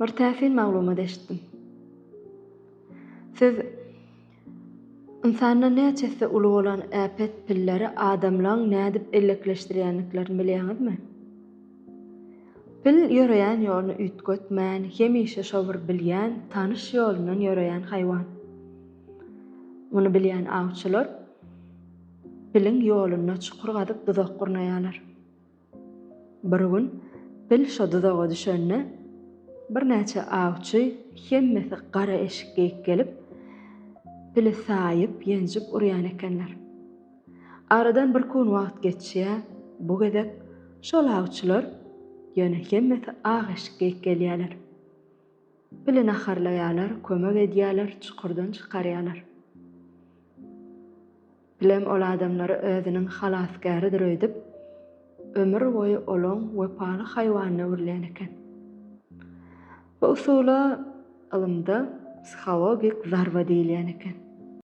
Bir täsin maglumat eşitdim. Siz insanlar näçesi uly bolan äpet pilleri adamlaň nädip elekleşdirýänliklerini bilýäňizmi? Pil ýöreýän ýoluny ütgetmän, hemişe şo bir bilýän, tanyş ýolundan ýöreýän haýwan. Muny bilýän awçylar piliň ýoluna çukur gazyp dızak gurnaýarlar. Bir gün pil şo dızaga düşende birnäçe awçy hemmesi gara eşikge gelip pili saýyp ýenjip urýan ekenler. Aradan bir gün wagt geçýär, bu gezek şol awçylar ýöne hemmesi ag eşikge gelýärler. Pili naharlaýarlar, kömek edýärler, çukurdan çykarýarlar. Bilem ol adamlary özüniň halasgäridir öýdüp, ömür boýu olan wepaly haýwanyna öwürleýän eken. Bu usula ilmde psihologik zarba diýilýän eken.